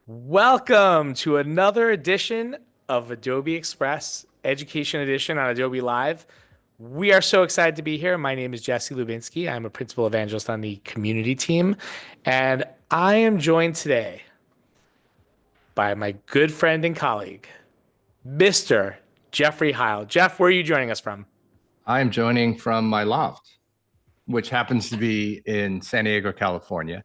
Welcome to another edition of Adobe Express Education Edition on Adobe Live. We are so excited to be here. My name is Jesse Lubinsky. I'm a principal evangelist on the community team, and I am joined today by my good friend and colleague, Mr. Jeffrey Heil. Jeff, where are you joining us from? I am joining from my loft, which happens to be in San Diego, California.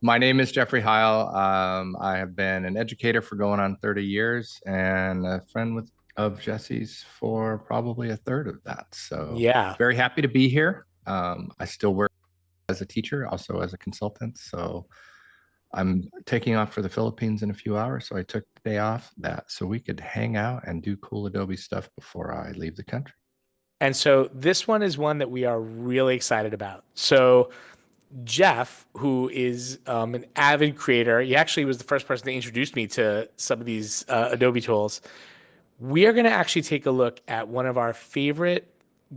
My name is Jeffrey Heil. I have been an educator for going on 30 years and a friend of Jesse's for probably a third of that. So Yeah. very happy to be here. I still work as a teacher, also as a consultant. So I'm taking off for the Philippines in a few hours. So I took the day off that so we could hang out and do cool Adobe stuff before I leave the country. And so this one is one that we are really excited about. So Jeff, who is an avid creator, he actually was the first person to introduce me to some of these Adobe tools. We are going to actually take a look at one of our favorite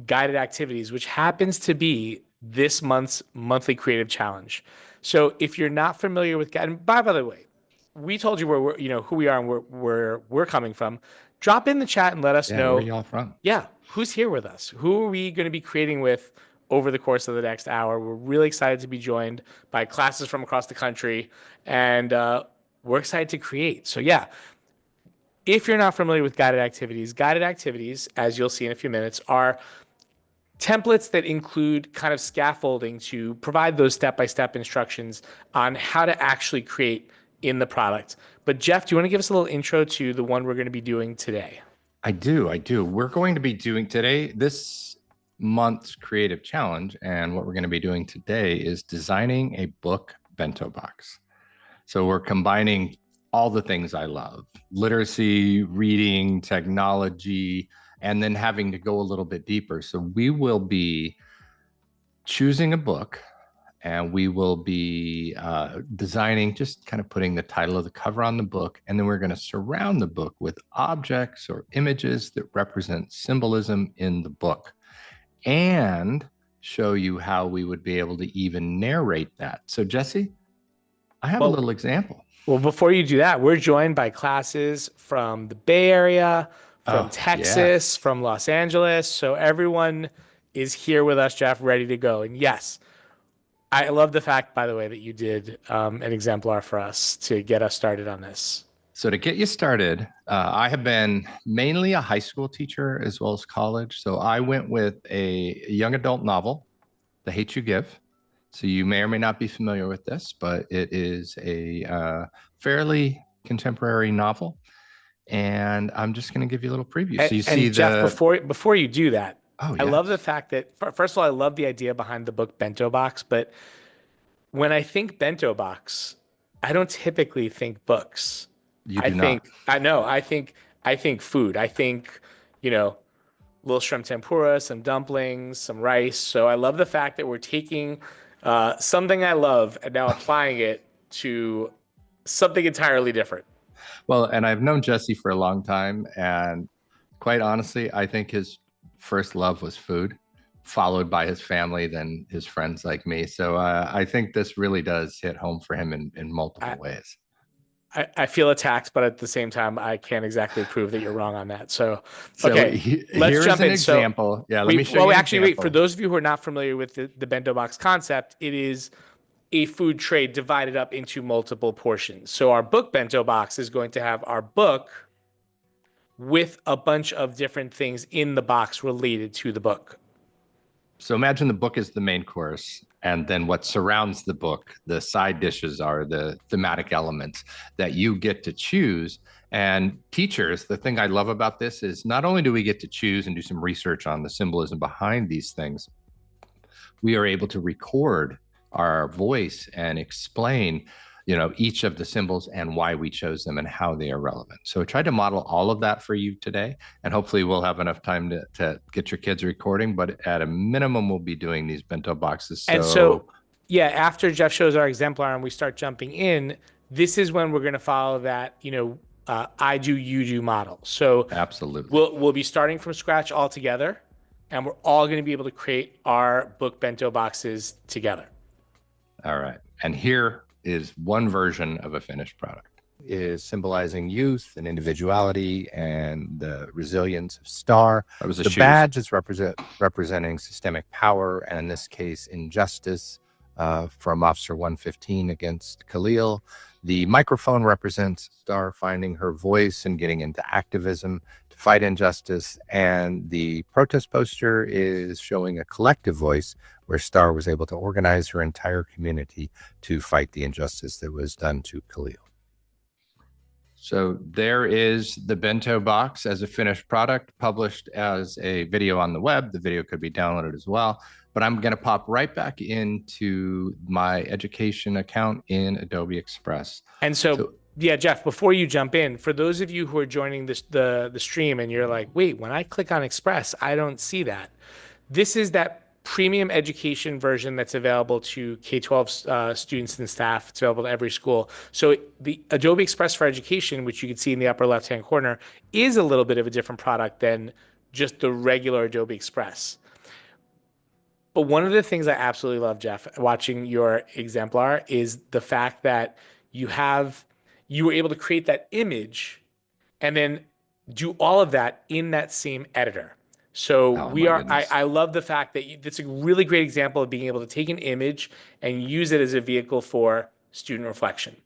guided activities, which happens to be this month's monthly creative challenge. So if you're not familiar with guide, and by the way, we told you where who we are and where we're coming from. Drop in the chat and let us Yeah, where are know, y'all from? yeah, who's here with us? Who are we going to be creating with over the course of the next hour? We're really excited to be joined by classes from across the country, and we're excited to create. So yeah, if you're not familiar with guided activities, as you'll see in a few minutes, are templates that include kind of scaffolding to provide those step-by-step instructions on how to actually create in the product. But Jeff, do you want to give us a little intro to the one we're going to be doing today? I do. We're going to be doing today this month's creative challenge. And what we're going to be doing today is designing a book bento box. So we're combining all the things I love: literacy, reading, technology, and then having to go a little bit deeper. So we will be choosing a book and we will be designing, just kind of putting the title of the cover on the book. And then we're going to surround the book with objects or images that represent symbolism in the book and show you how we would be able to even narrate that. So, Jesse, I have a Well, little example. well, before you do that, we're joined by classes from the Bay Area, from Oh, yeah. Texas, from Los Angeles. So everyone is here with us, Jeff, ready to go. And yes, I love the fact, by the way, that you did an exemplar for us to get us started on this. So to get you started, I have been mainly a high school teacher as well as college. So I went with a young adult novel, The Hate You Give. So you may or may not be familiar with this, but it is a fairly contemporary novel. And I'm just going to give you a little preview. And, So you see and Jeff, the, before you do that, oh, I love the yes, fact that first of all, I love the idea behind the book Bento Box, but when I think Bento Box, I don't typically think books. you do not. I think food. I think, you know, little shrimp tempura, some dumplings, some rice. So I love the fact that we're taking something I love and now applying it to something entirely different. Well, and I've known Jesse for a long time. And quite honestly, I think his first love was food, followed by his family, then his friends like me. So I think this really does hit home for him in I, multiple ways. I feel attacked, but at the same time, I can't exactly prove that you're wrong on that. So, So okay, let's here is jump an in. So, example. Yeah, let me show well, you an actually, wait, for example. those of you who are not familiar with the bento box concept, it is a food tray divided up into multiple portions. So, our book bento box is going to have our book with a bunch of different things in the box related to the book. So imagine the book is the main course, and then what surrounds the book, the side dishes are the thematic elements that you get to choose. And teachers, the thing I love about this is not only do we get to choose and do some research on the symbolism behind these things, we are able to record our voice and explain each of the symbols and why we chose them and how they are relevant. So I tried to model all of that for you today, and hopefully we'll have enough time to get your kids recording, but at a minimum we'll be doing these bento boxes. And so, So yeah, after Jeff shows our exemplar and we start jumping in, this is when we're going to follow that, I do, you do model. So absolutely. we'll be starting from scratch all together, and we're all going to be able to create our book bento boxes together. All right. And here is one version of a finished product. is symbolizing youth and individuality and the resilience of Star. That was The badge is representing systemic power, and in this case, injustice from Officer 115 against Khalil. The microphone represents Star finding her voice and getting into activism to fight injustice. And the protest poster is showing a collective voice where Star was able to organize her entire community to fight the injustice that was done to Khalil. So there is the bento box as a finished product, published as a video on the web. The video could be downloaded as well. But I'm going to pop right back into my education account in Adobe Express. And so yeah, Jeff, before you jump in, for those of you who are joining this, the stream and you're like, wait, when I click on Express, I don't see that. This is that premium education version that's available to K-12 students and staff. It's available to every school. So the Adobe Express for Education, which you can see in the upper left-hand corner, is a little bit of a different product than just the regular Adobe Express. But one of the things I absolutely love, Jeff, watching your exemplar is the fact that you were able to create that image and then do all of that in that same editor. So I love the fact that it's a really great example of being able to take an image and use it as a vehicle for student reflection.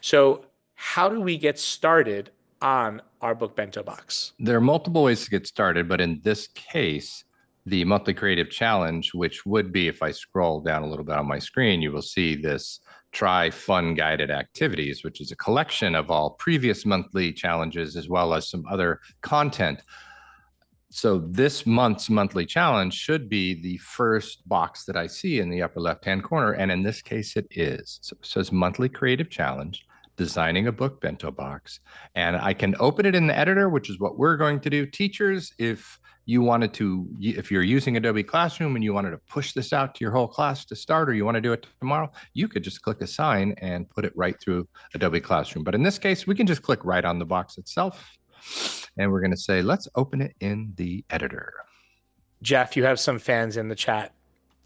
So how do we get started on our book Bento Box? There are multiple ways to get started, but in this case, the monthly creative challenge, which would be, if I scroll down a little bit on my screen, you will see this try fun guided activities, which is a collection of all previous monthly challenges, as well as some other content. So this month's monthly challenge should be the first box that I see in the upper left-hand corner. And in this case, it is. So it says monthly creative challenge, designing a book bento box. And I can open it in the editor, which is what we're going to do. Teachers, if you're using Adobe Classroom and you wanted to push this out to your whole class to start, or you want to do it tomorrow, you could just click assign and put it right through Adobe Classroom. But in this case, we can just click right on the box itself. And we're going to say, let's open it in the editor. Jeff, you have some fans in the chat.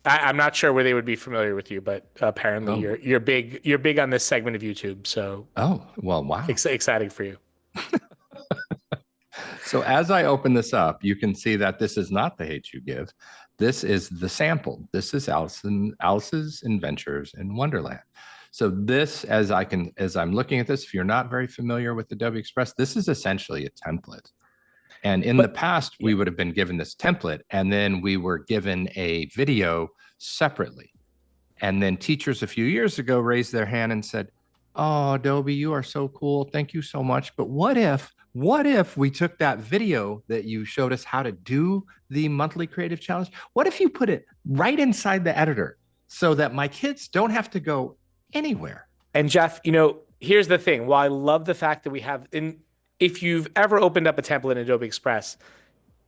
I'm not sure where they would be familiar with you, but apparently you're big on this segment of YouTube. So well, wow, exciting for you. So as I open this up, you can see that this is not the Hate You Give. This is the sample. This is Alice's Adventures in Wonderland. So this, as I'm looking at this, if you're not very familiar with Adobe Express, this is essentially a template. And in the past, we would have been given this template, and then we were given a video separately. And then teachers a few years ago raised their hand and said, oh, Adobe, you are so cool. Thank you so much. But what if we took that video that you showed us how to do the monthly creative challenge? What if you put it right inside the editor so that my kids don't have to go anywhere? And Jeff, here's the thing. While I love the fact that we have, if you've ever opened up a template in Adobe Express,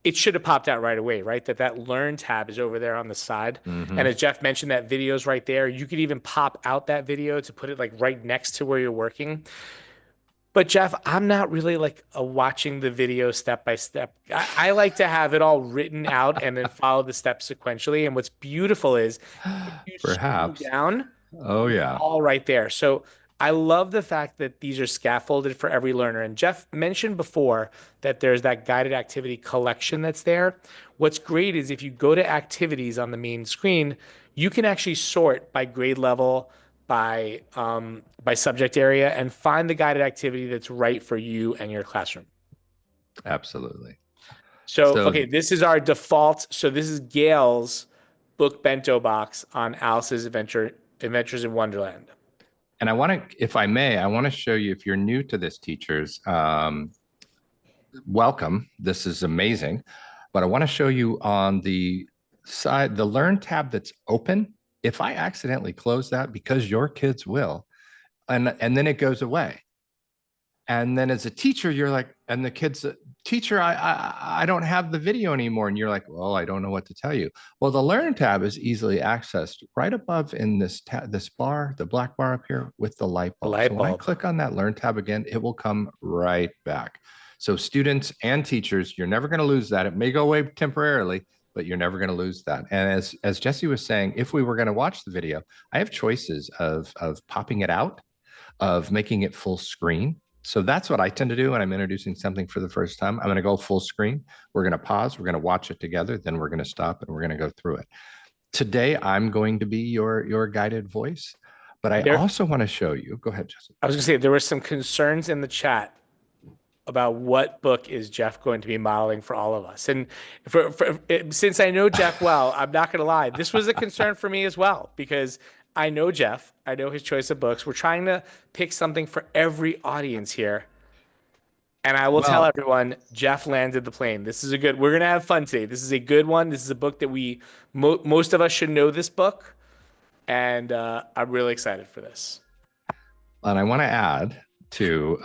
it should have popped out right away, right? That Learn tab is over there on the side. Mm-hmm. And as Jeff mentioned, that video is right there. You could even pop out that video to put it like right next to where you're working. But Jeff, I'm not really like a watching the video step by step. I like to have it all written out and then follow the steps sequentially. And what's beautiful is if you scroll down, all right there. So I love the fact that these are scaffolded for every learner. And Jeff mentioned before that there's that guided activity collection that's there. What's great is if you go to activities on the main screen, you can actually sort by grade level, by subject area, and find the guided activity that's right for you and your classroom. Absolutely. So okay, this is our default. So this is Gail's book bento box on Alice's Adventures in Wonderland. And I want to, if I may, I want to show you, if you're new to this, teachers, welcome. This is amazing. But I want to show you on the side, the Learn tab that's open. If I accidentally close that, because your kids will, and then it goes away. And then as a teacher, you're like, and the kids, teacher, I don't have the video anymore. And you're like, well, I don't know what to tell you. Well, the Learn tab is easily accessed right above in this bar, the black bar up here with the light bulb. So when I click on that Learn tab again, it will come right back. So students and teachers, you're never going to lose that. It may go away temporarily, but you're never going to lose that. And as Jesse was saying, if we were going to watch the video, I have choices of popping it out, of making it full screen, So that's what I tend to do when I'm introducing something for the first time. I'm going to go full screen. We're going to pause. We're going to watch it together. Then we're going to stop and we're going to go through it. Today, I'm going to be your guided voice, but I also want to show you. Go ahead, Jesse. I was going to say there were some concerns in the chat about what book is Jeff going to be modeling for all of us. And since I know Jeff well, I'm not going to lie. This was a concern for me as well, because I know Jeff. I know his choice of books. We're trying to pick something for every audience here. And I will tell everyone, Jeff landed the plane. This is a good, we're going to have fun today. This is a good one. This is a book that most of us should know this book. And I'm really excited for this. And I want to add to,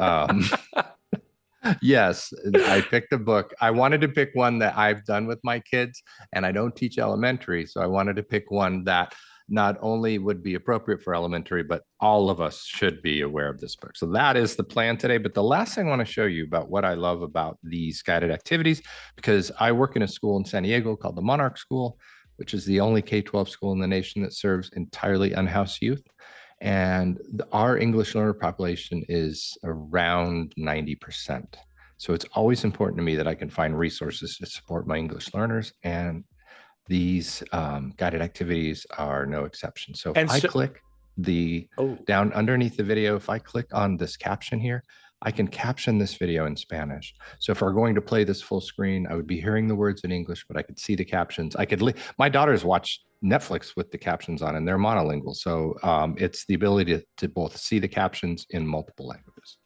yes, I picked a book. I wanted to pick one that I've done with my kids, and I don't teach elementary. So I wanted to pick one that not only would be appropriate for elementary, but all of us should be aware of this book. So that is the plan today. But the last thing I want to show you about what I love about these guided activities, because I work in a school in San Diego called the Monarch School, which is the only K-12 school in the nation that serves entirely unhoused youth. And our English learner population is around 90%. So it's always important to me that I can find resources to support my English learners, and these guided activities are no exception. So if I click down underneath the video, if I click on this caption here, I can caption this video in Spanish. So if we're going to play this full screen, I would be hearing the words in English, but I could see the captions. My daughters watch Netflix with the captions on, and they're monolingual. So it's the ability to both see the captions in multiple languages.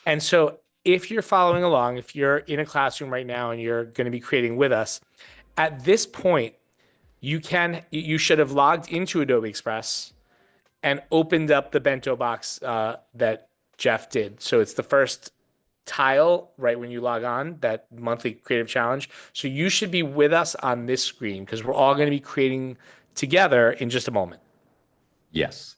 And so if you're following along, if you're in a classroom right now and you're going to be creating with us, at this point, you should have logged into Adobe Express and opened up the bento box that Jeff did. So it's the first tile right when you log on, that monthly creative challenge. So you should be with us on this screen, because we're all going to be creating together in just a moment. Yes.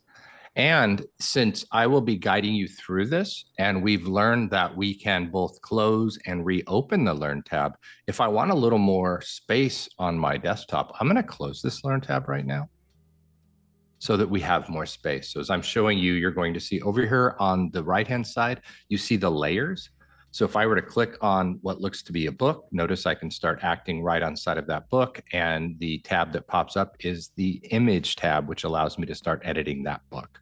And since I will be guiding you through this, and we've learned that we can both close and reopen the Learn tab, if I want a little more space on my desktop, I'm going to close this Learn tab right now so that we have more space. So as I'm showing you, you're going to see over here on the right-hand side, you see the layers. So if I were to click on what looks to be a book, notice I can start acting right on side of that book. And the tab that pops up is the image tab, which allows me to start editing that book.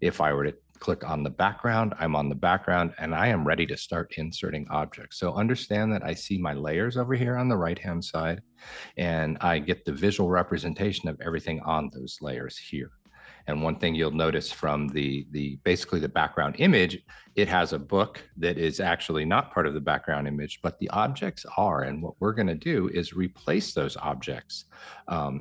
If I were to click on the background, I'm on the background, and I am ready to start inserting objects. So understand that I see my layers over here on the right-hand side, and I get the visual representation of everything on those layers here. And one thing you'll notice from basically the background image, it has a book that is actually not part of the background image, but the objects are. And what we're going to do is replace those objects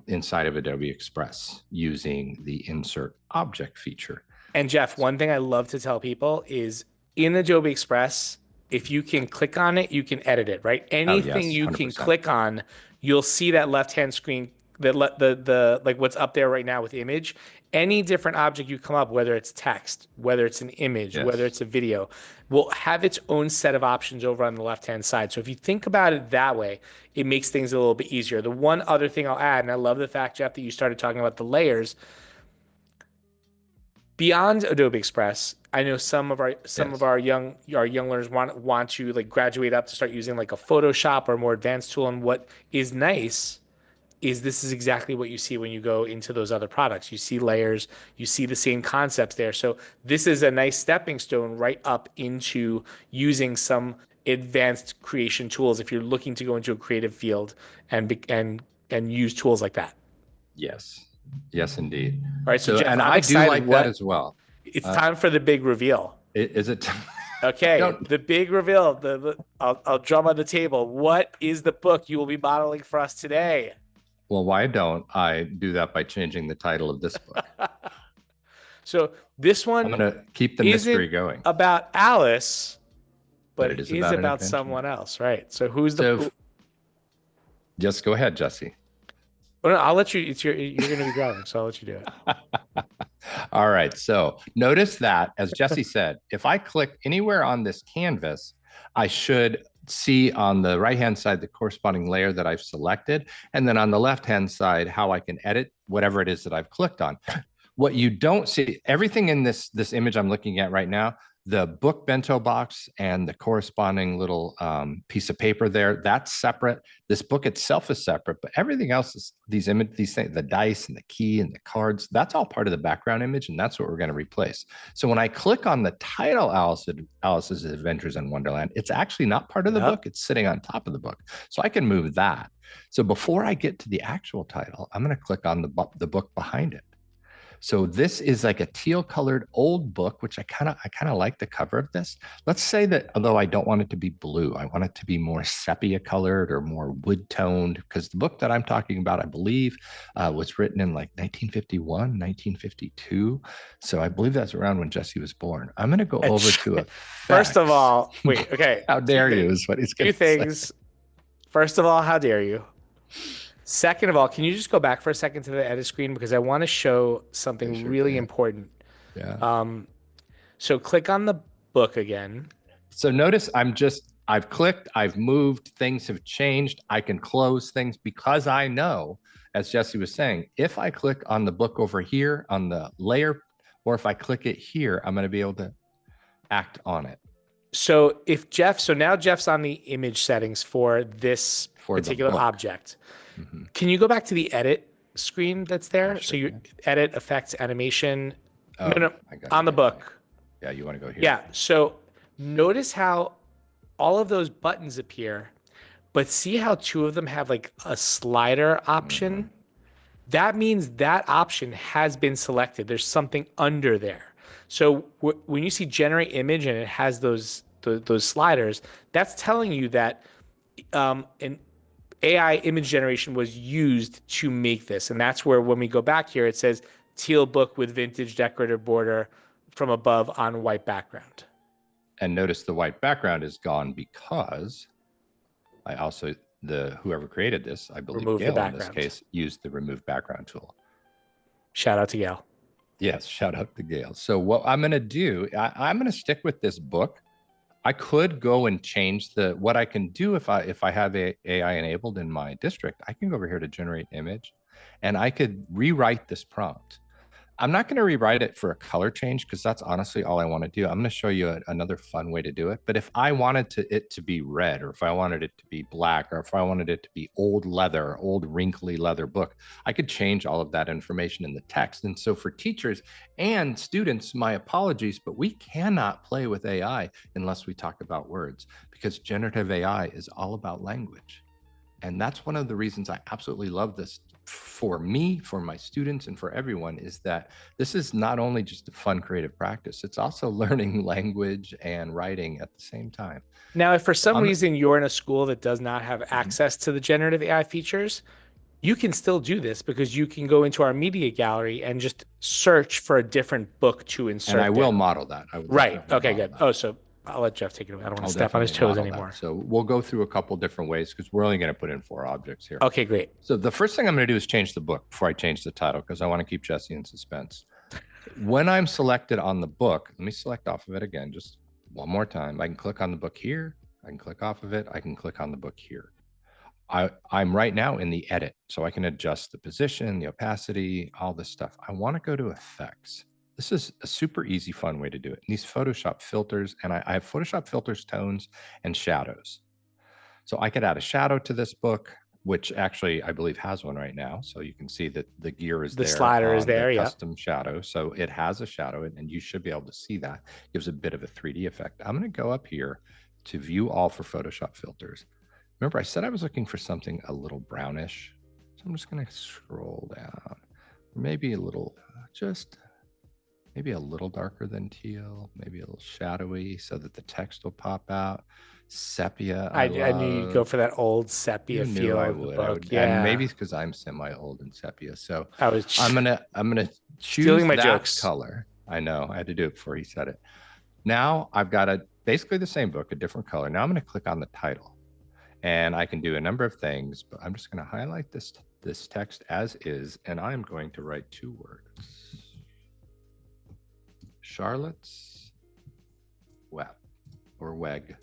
inside of Adobe Express using the Insert Object feature. And Jeff, one thing I love to tell people is in Adobe Express, if you can click on it, you can edit it, right? Anything you can click on, you'll see that left-hand screen, like what's up there right now with image. Any different object you come up, whether it's text, whether it's an image, whether it's a video, will have its own set of options over on the left-hand side. So if you think about it that way, it makes things a little bit easier. The one other thing I'll add, and I love the fact, Jeff, that you started talking about the layers. Beyond Adobe Express, I know some of our young learners want to like graduate up to start using like a Photoshop or a more advanced tool. And what is nice is this is exactly what you see when you go into those other products. You see layers, you see the same concepts there. So this is a nice stepping stone right up into using some advanced creation tools if you're looking to go into a creative field and use tools like that. Yes. Yes, indeed. All right, so Jeff, and I do like that as well. It's time for the big reveal. Is it? Okay, the big reveal. I'll drum on the table. What is the book you will be modeling for us today? Well, why don't I do that by changing the title of this book? So this one, I'm going to keep the mystery going. About Alice, but it is about an someone else, right? So who's the? Just go ahead, Jesse. Well, no, I'll let you. You're going to be driving, so I'll let you do it. All right. So notice that, as Jesse said, if I click anywhere on this canvas, I should see on the right-hand side the corresponding layer that I've selected, and then on the left-hand side how I can edit whatever it is that I've clicked on. What you don't see, everything in this image I'm looking at right now, The book bento box and the corresponding little piece of paper there, that's separate. This book itself is separate, but everything else is these things, the dice and the key and the cards, that's all part of the background image, and that's what we're going to replace. So when I click on the title, Alice's Adventures in Wonderland, it's actually not part of the book. It's sitting on top of the book. So I can move that. So before I get to the actual title, I'm going to click on the book behind it. So this is like a teal colored old book, which I kind of like the cover of this. Let's say that although I don't want it to be blue, I want it to be more sepia colored or more wood toned, because the book that I'm talking about, I believe, was written in like 1951, 1952. So I believe that's around when Jesse was born. I'm going to go over to a First of all, wait, okay. How dare you is what he's going to say. 2 things. First of all, how dare you? Second of all, can you just go back for a second to the edit screen, because I want to show something really important. Yeah. So click on the book again. So notice I've clicked, I've moved, things have changed. I can close things because I know, as Jesse was saying, if I click on the book over here on the layer, or if I click it here, I'm going to be able to act on it. So now Jeff's on the image settings for this particular object. Mm-hmm. Can you go back to the edit screen that's there? So you edit, effects, animation. No, on the book. Yeah, you want to go here. Yeah. So notice how all of those buttons appear, but see how 2 of them have like a slider option? Mm-hmm. That means that option has been selected. There's something under there. So when you see generate image and it has those sliders, that's telling you that an AI image generation was used to make this. And that's where, when we go back here, it says teal book with vintage decorative border from above on white background. And notice the white background is gone because I also, whoever created this, I believe Gail in this case, used the remove background tool. Shout out to Gail. Yes, shout out to Gail. So what I'm going to do, I'm going to stick with this book. I could go and change what I can do if I have AI enabled in my district. I can go over here to generate image, and I could rewrite this prompt. I'm not going to rewrite it for a color change, because that's honestly all I want to do. I'm going to show you another fun way to do it. But if I wanted it to be red, or if I wanted it to be black, or if I wanted it to be old wrinkly leather book, I could change all of that information in the text. And so for teachers and students, my apologies, but we cannot play with AI unless we talk about words, because generative AI is all about language. And that's one of the reasons I absolutely love this for me, for my students, and for everyone, is that this is not only just a fun creative practice, it's also learning language and writing at the same time. Now, if for some reason you're in a school that does not have access to the generative AI features, you can still do this, because you can go into our media gallery and just search for a different book to insert. And I will model that. Right. Okay, good. Oh, so I'll let Jeff take it away. I don't want to step on his toes anymore. So we'll go through a couple different ways, because we're only going to put in 4 objects here. Okay, great. So the first thing I'm going to do is change the book before I change the title, because I want to keep Jesse in suspense. When I'm selected on the book, let me select off of it again, just one more time. I can click on the book here. I can click off of it. I can click on the book here. I'm right now in the edit, so I can adjust the position, the opacity, all this stuff. I want to go to effects. This is a super easy, fun way to do it. These Photoshop filters, and I have Photoshop filters, tones, and shadows. So I could add a shadow to this book, which actually I believe has one right now. So you can see that the gear is there. The slider is there, yeah. Custom shadow. So it has a shadow, and you should be able to see that. It gives a bit of a 3D effect. I'm going to go up here to view all for Photoshop filters. Remember, I said I was looking for something a little brownish. So I'm just going to scroll down. Maybe a little, maybe a little darker than teal, maybe a little shadowy, so that the text will pop out. Sepia. I knew you'd go for that old sepia feel of the book. Yeah, and maybe it's because I'm semi-old in sepia. So I'm gonna choose that color. I know I had to do it before he said it. Now I've got basically the same book, a different color. Now I'm going to click on the title, and I can do a number of things, but I'm just going to highlight this text as is, and I'm going to write 2 words. Charlotte's Web, or Weg.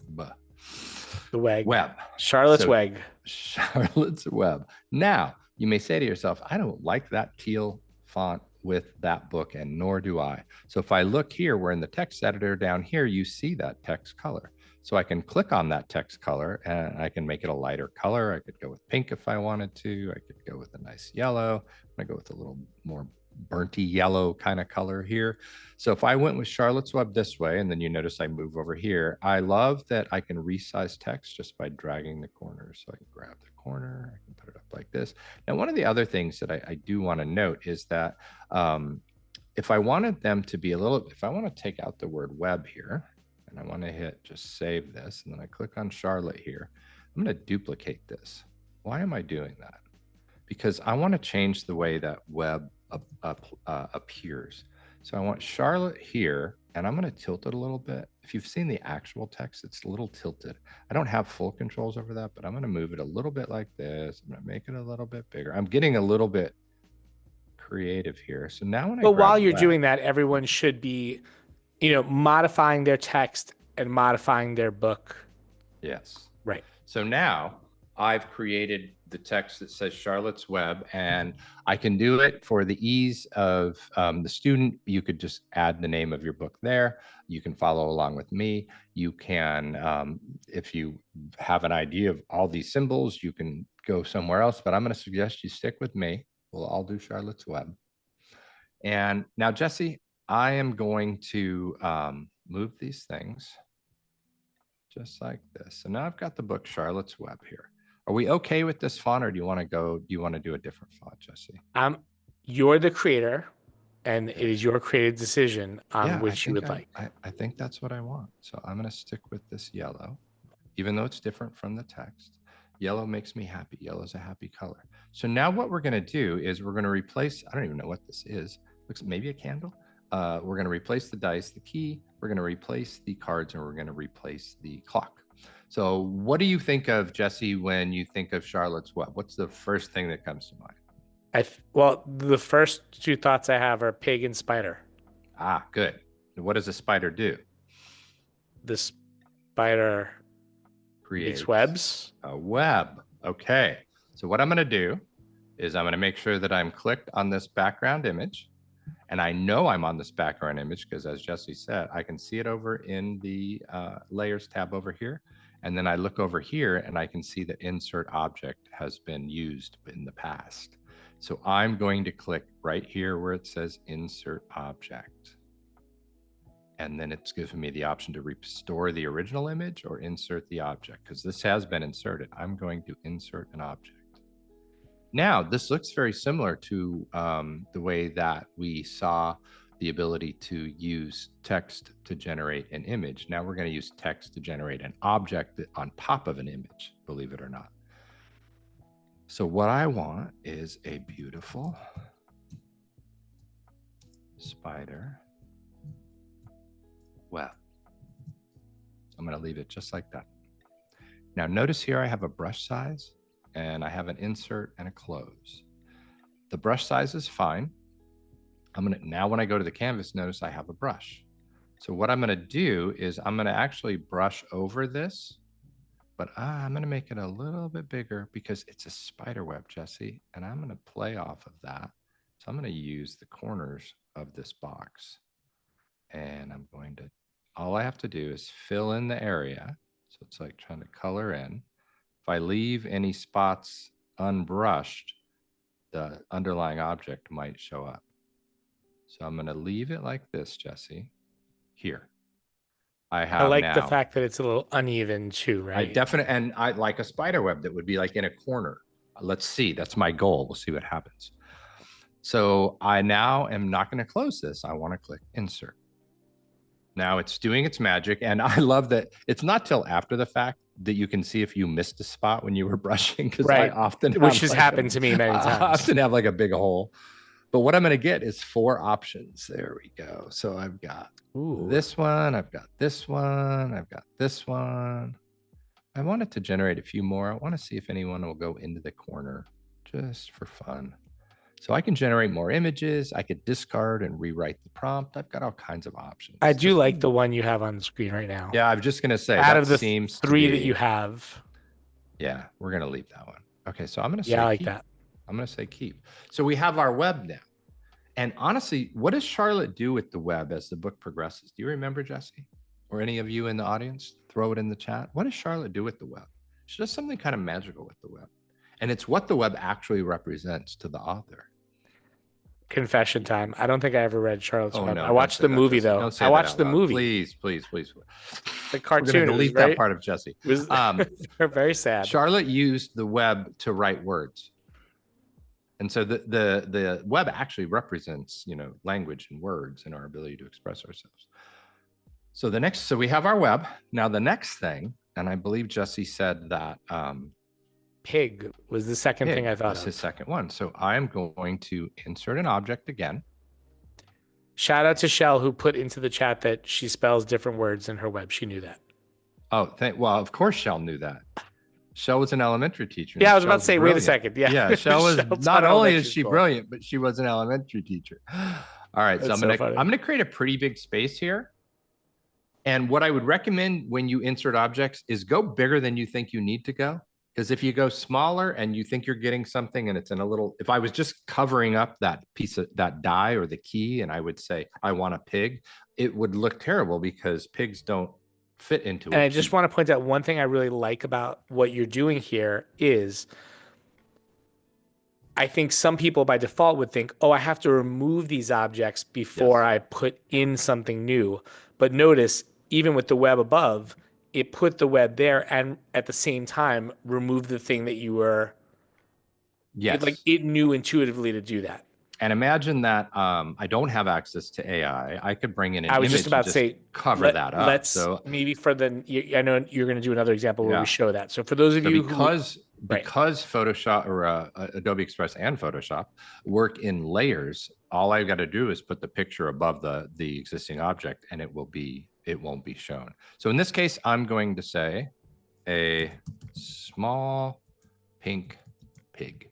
The Weg. Web. Charlotte's Weg. Charlotte's Web. Now, you may say to yourself, I don't like that teal font with that book, and nor do I. So if I look here, we're in the text editor down here, you see that text color. So I can click on that text color and I can make it a lighter color. I could go with pink if I wanted to. I could go with a nice yellow. I'm gonna go with a little more burnty yellow kind of color here. So if I went with Charlotte's Web this way, and then you notice I move over here, I love that I can resize text just by dragging the corners. So I can grab the corner, I can put it up like this. Now, one of the other things that I do want to note is that if I wanted them to be a little, if I want to take out the word web here, and I want to hit just save this, and then I click on Charlotte here, I'm going to duplicate this. Why am I doing that? Because I want to change the way that web appears. So I want Charlotte here, and I'm going to tilt it a little bit. If you've seen the actual text, it's a little tilted. I don't have full controls over that, but I'm going to move it a little bit like this. I'm going to make it a little bit bigger. I'm getting a little bit creative here. So now when But while you're doing that, everyone should be, modifying their text and modifying their book. Yes. Right. So now I've created the text that says Charlotte's Web, and I can do it for the ease of the student. You could just add the name of your book there. You can follow along with me. You can, if you have an idea of all these symbols, you can go somewhere else, but I'm going to suggest you stick with me. We'll all do Charlotte's Web. And now, Jesse, I am going to move these things just like this. So now I've got the book Charlotte's Web here. Are we okay with this font, or do you want to do a different font, Jesse? You're the creator, and it is your creative decision on which you would like. I think that's what I want. So I'm going to stick with this yellow, even though it's different from the text. Yellow makes me happy. Yellow is a happy color. So now what we're going to do is we're going to replace, I don't even know what this is. Looks maybe a candle. We're going to replace the dice, the key. We're going to replace the cards, and we're going to replace the clock. So what do you think of, Jesse, when you think of Charlotte's Web? What's the first thing that comes to mind? Well, the first two thoughts I have are pig and spider. Ah, good. What does a spider do? The spider creates webs. A web. Okay. So what I'm going to do is I'm going to make sure that I'm clicked on this background image. And I know I'm on this background image because, as Jesse said, I can see it over in the layers tab over here. And then I look over here and I can see that insert object has been used in the past. So I'm going to click right here where it says insert object. And then it's giving me the option to restore the original image or insert the object. Because this has been inserted, I'm going to insert an object. Now, this looks very similar to the way that we saw the ability to use text to generate an image. Now we're going to use text to generate an object on top of an image, believe it or not. So what I want is a beautiful spider web. I'm going to leave it just like that. Now notice here I have a brush size, and I have an insert and a close. The brush size is fine. Now when I go to the canvas, notice I have a brush. So what I'm gonna do is I'm gonna actually brush over this, but I'm gonna make it a little bit bigger because it's a spider web, Jesse, and I'm gonna play off of that. So I'm gonna use the corners of this box, and all I have to do is fill in the area. So it's like trying to color in. If I leave any spots unbrushed, the underlying object might show up. So I'm going to leave it like this, Jesse. Here. I like the fact that it's a little uneven too, right? And I like a spider web that would be like in a corner. Let's see. That's my goal. We'll see what happens. So I now am not going to close this. I want to click insert. Now it's doing its magic. And I love that it's not till after the fact that you can see if you missed a spot when you were brushing. Because right. I often which has happened to me many times. I often have like a big hole. But what I'm going to get is 4 options. There we go. So I've got this one. I've got this one. I've got this one. I wanted to generate a few more. I want to see if anyone will go into the corner just for fun. So I can generate more images. I could discard and rewrite the prompt. I've got all kinds of options. I do like the one you have on the screen right now. Yeah, I was just going to say, out of the 3 that you have. Yeah, we're going to leave that one. Okay, so I'm going to say I like that. I'm going to say keep. So we have our web now. And honestly, what does Charlotte do with the web as the book progresses? Do you remember, Jesse? Or any of you in the audience? Throw it in the chat. What does Charlotte do with the web? She does something kind of magical with the web. And it's what the web actually represents to the author. Confession time. I don't think I ever read Charlotte's Web. No, I watched the movie, Jesse. though. Don't say I that watched out the loud. movie. Please. The cartoon. We're going to delete that part of Jesse. It was very sad. Charlotte used the web to write words. And so the web actually represents, language and words and our ability to express ourselves. So we have our web. Now the next thing, and I believe Jesse said that Pig was the second thing I thought of. His second one. So I am going to insert an object again. Shout out to Shell, who put into the chat that she spells different words in her web. She knew that. Oh, well, of course Shell knew that. Shell was an elementary teacher. Yeah, I was about to say, wait a second. Yeah, Shell was not only is she brilliant, but she was an elementary teacher. All right, so I'm gonna create a pretty big space here. And what I would recommend when you insert objects is go bigger than you think you need to go. Because if you go smaller and you think you're getting something and it's in a little, if I was just covering up that piece of that die or the key and I would say, I want a pig, it would look terrible because pigs don't fit into it. And I just want to point out one thing I really like about what you're doing here is I think some people by default would think, oh, I have to remove these objects before I put in something new. But notice, even with the web above, it put the web there and at the same time remove the thing that you were. Yes. It knew intuitively to do that. And imagine that I don't have access to AI. I could bring in an image. I was just about to say, cover that up. Let's maybe I know you're going to do another example where we show that. So for those of you because Photoshop or Adobe Express and Photoshop work in layers, all I've got to do is put the picture above the existing object, and it won't be shown. So in this case, I'm going to say a small pink pig.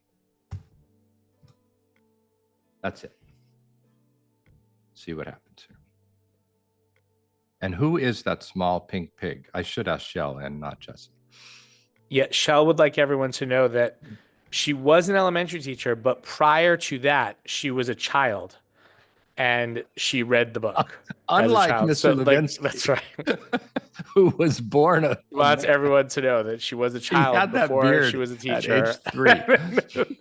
That's it. See what happens here. And who is that small pink pig? I should ask Shell and not Jesse. Yeah, Shell would like everyone to know that she was an elementary teacher, but prior to that, she was a child. And she read the book. Unlike Mr. Levinsky. That's right. Who was born a... Wants everyone to know that she was a child before she was a teacher. At age 3.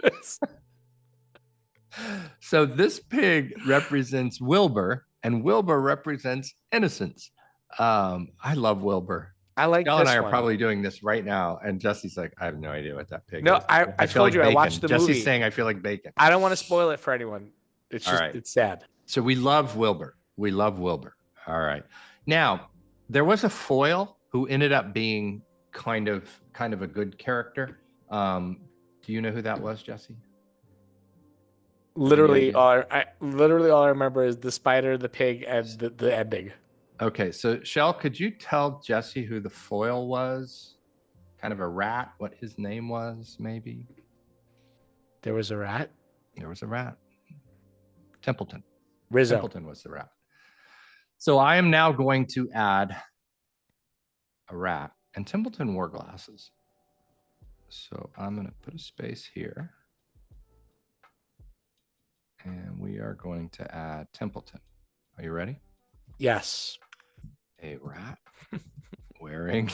So this pig represents Wilbur, and Wilbur represents innocence. I love Wilbur. I like Shell and I are probably doing this right now, and Jesse's like, I have no idea what that pig is. No, I told you, I watched the movie. Jesse's saying, I feel like bacon. I don't want to spoil it for anyone. It's just, it's sad. So we love Wilbur. We love Wilbur. All right. Now, there was a foil who ended up being kind of a good character. Do you know who that was, Jesse? Literally all I remember is the spider, the pig, and the ending. Okay, so Shell, could you tell Jesse who the foil was? Kind of a rat, what his name was, maybe? There was a rat? There was a rat. Templeton. Rizzo. Templeton was the rat. So I am now going to add a rat, and Templeton wore glasses. So I'm going to put a space here. And we are going to add Templeton. Are you ready? Yes. A rat wearing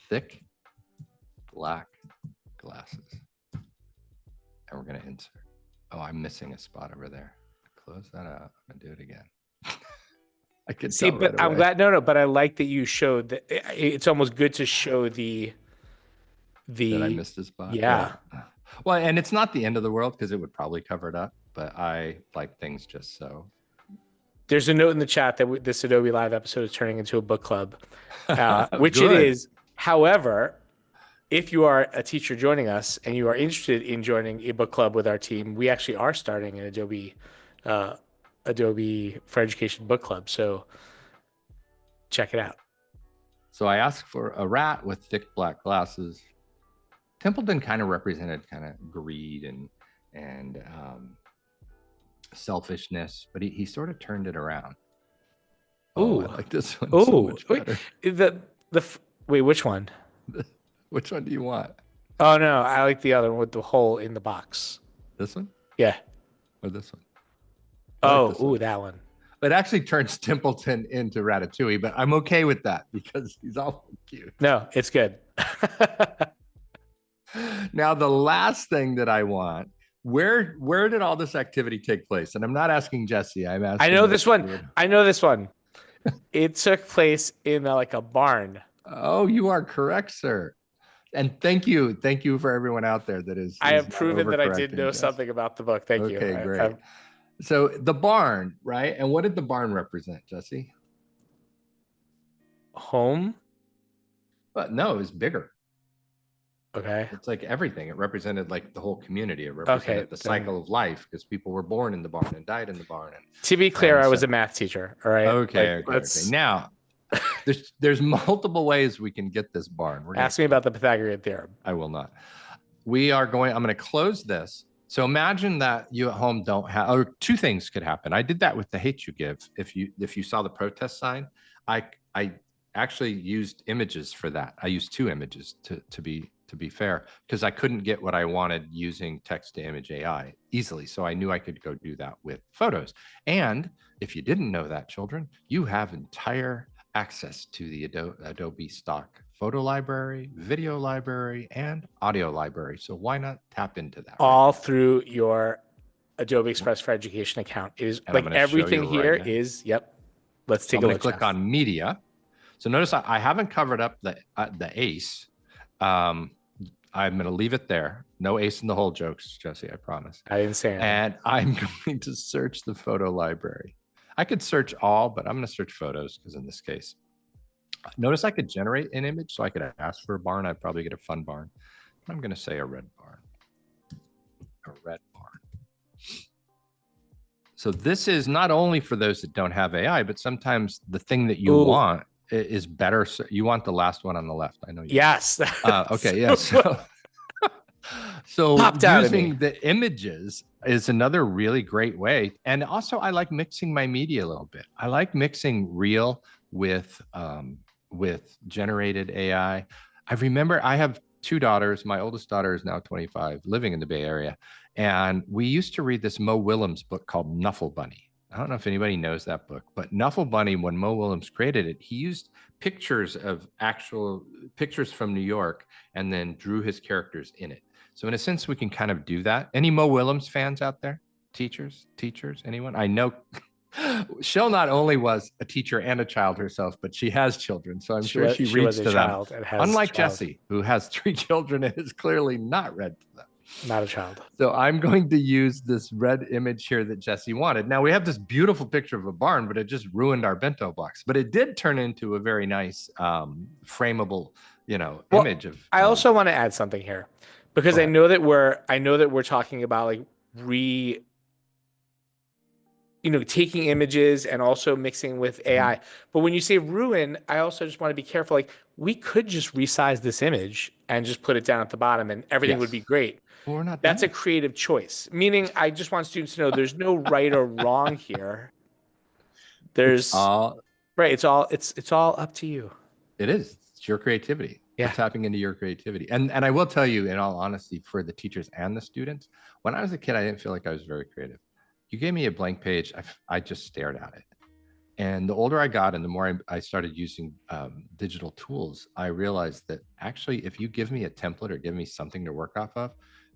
thick black glasses. And we're going to insert. Oh, I'm missing a spot over there. Close that out and do it again. I could see, but right I'm glad. No, but I like that you showed that. It's almost good to show the. That I missed a spot. Yeah. Well, and it's not the end of the world because it would probably cover it up, but I like things just so. There's a note in the chat that this Adobe Live episode is turning into a book club, which Good. It is. However, if you are a teacher joining us and you are interested in joining a book club with our team, we actually are starting an Adobe for Education book club. So check it out. So I asked for a rat with thick black glasses. Templeton kind of represented kind of greed and selfishness, but he sort of turned it around. Oh, I like this one so much better. Wait, which one? Which one do you want? Oh no, I like the other one with the hole in the box. This one? Yeah. Or this one? I like Oh, this ooh, one. that one. It actually turns Templeton into Ratatouille, but I'm okay with that because he's awful cute. No, it's good. Now, the last thing that I want, where did all this activity take place? And I'm not asking Jesse. I'm asking. I know this one. I know this one. It took place in like a barn. Oh, you are correct, sir. And thank you for everyone out there that is. I have not proven that I did overcorrecting know Jesse. something about the book. Thank you. Okay, great. So the barn, right? And what did the barn represent, Jesse? Home. But no, it was bigger. Okay. It's like everything. It represented like the whole community. It represented the cycle of life because people were born in the barn and died in the barn. To be clear, and I was a math teacher. All right. Okay, okay. Now, there's multiple ways we can get this barn. Ask me about the Pythagorean theorem. I will not. I'm going to close this. So imagine that you at home don't have, or two things could happen. I did that with the hate you give. If you saw the protest sign, I actually used images for that. I used two images to be fair, because I couldn't get what I wanted using text to image AI easily. So I knew I could go do that with photos. And if you didn't know that, children, you have entire access to the Adobe stock photo library, video library, and audio library. So why not tap into that? All through your Adobe Express for Education account. It is like everything here is, yep. Let's take a look. Click on media. So notice I haven't covered up the ACE. I'm going to leave it there. No ace in the hole jokes, Jesse, I promise. I didn't say anything. And I'm going to search the photo library. I could search all, but I'm going to search photos because in this case, notice I could generate an image. So I could ask for a barn. I'd probably get a fun barn. But I'm going to say a red barn. A red barn. So this is not only for those that don't have AI, but sometimes the thing that you want is better. So you want the last one on the left. I know you. Yes. Okay. Yes. So using the images is another really great way. And also I like mixing my media a little bit. I like mixing real with generated AI. I remember I have two daughters. My oldest daughter is now 25, living in the Bay Area. And we used to read this Mo Willems book called Nuffle Bunny. I don't know if anybody knows that book, but Nuffle Bunny, when Mo Willems created it, he used pictures from New York and then drew his characters in it. So in a sense, we can kind of do that. Any Mo Willems fans out there? Teachers, anyone? I know Shell not only was a teacher and a child herself, but she has children. So I'm sure she reads to them. Unlike Jesse, who has 3 children and is clearly not read to them. Not a child. So I'm going to use this red image here that Jesse wanted. Now we have this beautiful picture of a barn, but it just ruined our bento box. But it did turn into a very nice frameable, image of. I also want to add something here, because I know that we're talking about like taking images and also mixing with AI. But when you say ruin, I also just want to be careful. Like we could just resize this image and just put it down at the bottom and everything would be great. We're not. That's a creative choice. Meaning I just want students to know there's no right or wrong here. There's it's all up to you. It is. It's your creativity. Yeah. You're tapping into your creativity. And I will tell you, in all honesty, for the teachers and the students, when I was a kid, I didn't feel like I was very creative. You gave me a blank page, I just stared at it. And the older I got and the more I started using digital tools, I realized that actually, if you give me a template or give me something to work off of,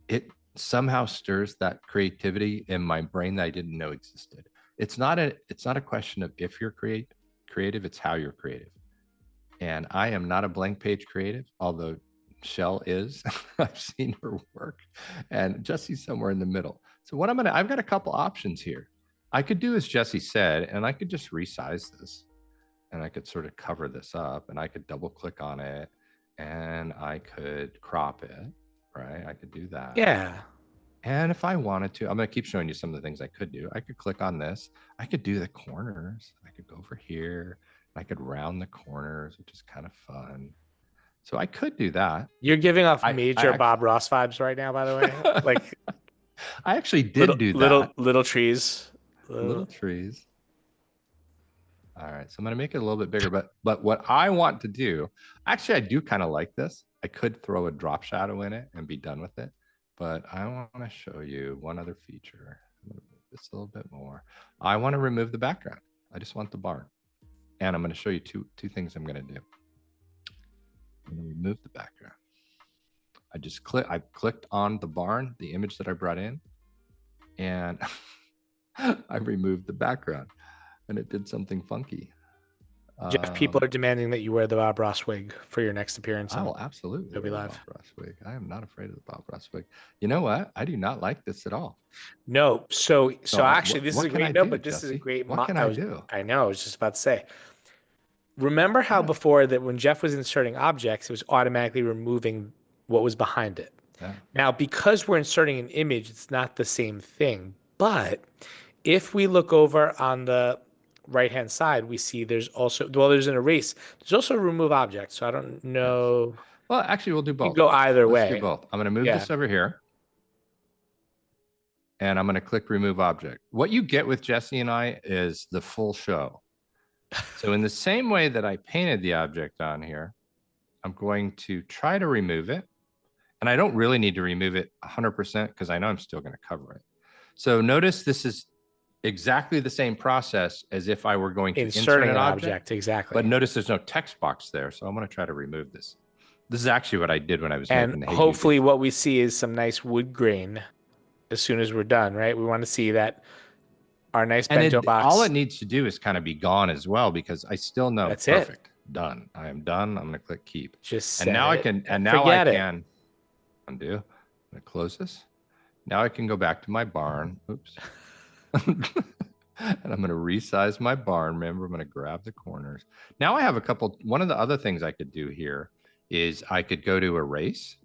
it somehow stirs that creativity in my brain that I didn't know existed. It's not a question of if you're creative, it's how you're creative. And I am not a blank page creative, although Shell is. I've seen her work, and Jesse's somewhere in the middle. So I've got a couple options here. I could do as Jesse said, and I could just resize this, and I could sort of cover this up, and I could double click on it, and I could crop it, right? I could do that. Yeah. And if I wanted to, I'm going to keep showing you some of the things I could do. I could click on this. I could do the corners. I could go over here. I could round the corners, which is kind of fun. So I could do that. You're giving off major Bob Ross vibes right now, by the way. Like I actually did do that. Little trees. Little trees. All right. So I'm going to make it a little bit bigger, but what I want to do, actually, I do kind of like this. I could throw a drop shadow in it and be done with it, but I want to show you one other feature. this a little bit more. I want to remove the background. I just want the barn. And I'm going to show you two things I'm going to do. I'm going to remove the background. I clicked on the barn, the image that I brought in, and I removed the background, and it did something funky. Jeff, people are demanding that you wear the Bob Ross wig for your next appearance. I will absolutely Adobe wear the Live. Bob Ross wig. I am not afraid of the Bob Ross wig. You know what? I do not like this at all. No, so actually, this is a great note, but this Jesse? is a great. What can I do? I know. I was just about to say. Remember how before that when Jeff was inserting objects, it was automatically removing what was behind it. Yeah. Now, because we're inserting an image, it's not the same thing. But if we look over on the right-hand side, we see there's also, well, there's an erase. There's also a remove object. So I don't know. Yes. Well, actually, we'll do both. You go either way. Let's do both. I'm going to move this over here. And I'm going to click remove object. What you get with Jesse and I is the full show. So in the same way that I painted the object on here, I'm going to try to remove it. And I don't really need to remove it 100% because I know I'm still going to cover it. So notice this is exactly the same process as if I were going to insert an object. Exactly. But notice there's no text box there. So I'm going to try to remove this. This is actually what I did when I was making the hopefully what we see is some nice wood grain as soon as we're done, right? We want to see that our nice bento box. All it needs to do is kind of be gone as well, because I still know that's perfect. Done. I am done. I'm going to click keep. Just and now I can undo. I'm going to close this. Now I can go back to my barn. Oops. And I'm going to resize my barn. Remember, I'm going to grab the corners. Now I have a couple. One of the other things I could do here is I could go to erase.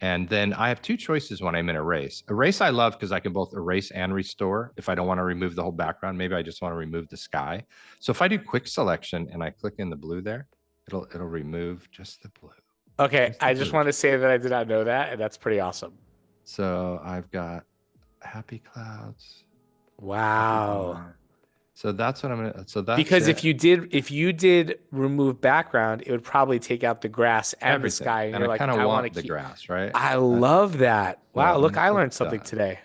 And then I have two choices when I'm in erase. Erase I love because I can both erase and restore. If I don't want to remove the whole background, maybe I just want to remove the sky. So if I do quick selection and I click in the blue there, it'll remove just the blue. Okay, I just want to say that I did not know that, and that's pretty awesome. So I've got happy clouds. Wow. So that's what I'm gonna. So that's because if you did remove background, it would probably take out the grass and the sky, and you're like, I want the grass, right? I love that. Wow, look, I learned something today.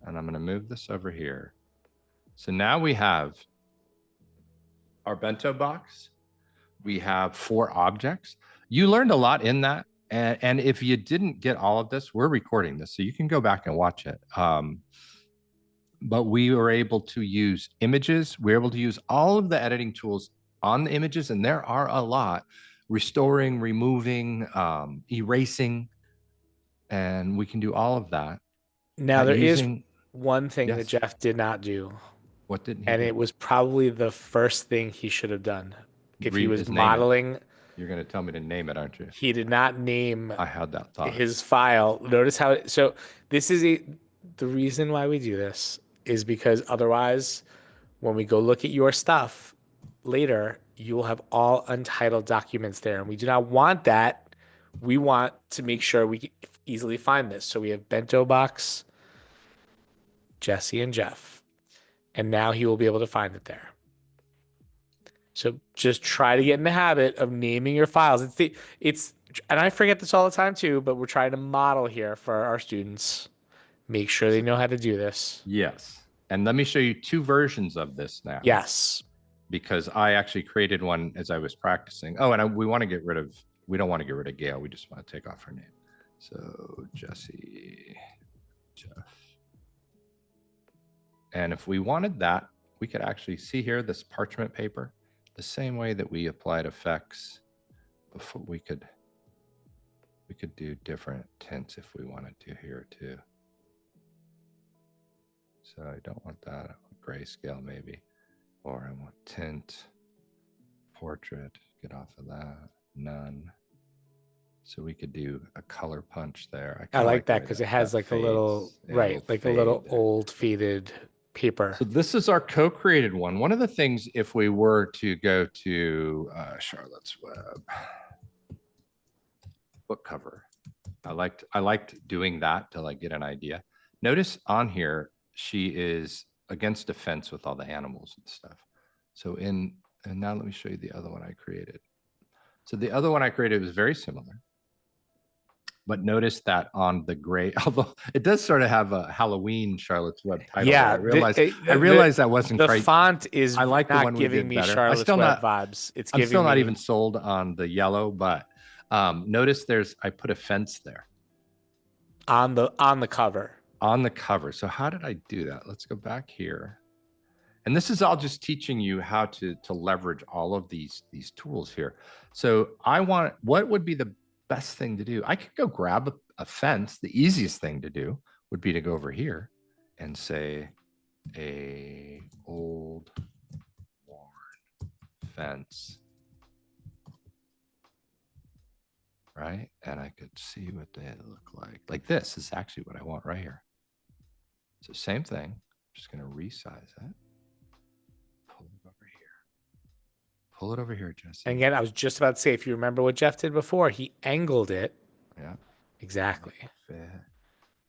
And I'm gonna move this over here. So now we have our bento box. We have 4 objects. You learned a lot in that, and if you didn't get all of this, we're recording this, so you can go back and watch it. But we were able to use images. We were able to use all of the editing tools on the images, and there are a lot. Restoring, removing, erasing, and we can do all of that. Now, there is one thing that Jeff did not do. What didn't he do? It was probably the first thing he should have done. If he was modeling... You're going to tell me to name it, aren't you? He did not name I had that thought. His file. Notice how... So this is the reason why we do this is because otherwise, when we go look at your stuff later, you will have all untitled documents there. And we do not want that. We want to make sure we can easily find this. So we have Bento Box, Jesse, and Jeff. And now he will be able to find it there. So just try to get in the habit of naming your files. And I forget this all the time too, but we're trying to model here for our students. Make sure they know how to do this. Yes. And let me show you 2 versions of this now. Yes. Because I actually created one as I was practicing. Oh, and we don't want to get rid of Gail. We just want to take off her name. So Jesse, Jeff. And if we wanted that, we could actually see here this parchment paper, the same way that we applied effects before. We could do different tints if we wanted to here too. So I don't want that. I want grayscale maybe, or I want tint, portrait, get off of that, none. So we could do a color punch there. I like that because it has like a little, like a little old faded paper. So this is our co-created one. One of the things, if we were to go to Charlotte's Web book cover, I liked doing that to like get an idea. Notice on here, she is against a fence with all the animals and stuff. So and now let me show you the other one I created. So the other one I created was very similar. But notice that on the gray, although it does sort of have a Halloween Charlotte's Web title. Yeah, I realized that wasn't the quite. font is I like the not one we giving did me better. Charlotte's Web vibes. It's I'm giving still not me even sold on the yellow, but notice I put a fence there on the cover. on the cover. So how did I do that? Let's go back here. And this is all just teaching you how to leverage all of these tools here. So what would be the best thing to do? I could go grab a fence. The easiest thing to do would be to go over here and say a old worn fence. Right? And I could see what they look like. Like this is actually what I want right here. So same thing. I'm just going to resize it. Pull it over here. Pull it over here, Jesse. And again, I was just about to say, if you remember what Jeff did before, he angled it. Yeah. Exactly.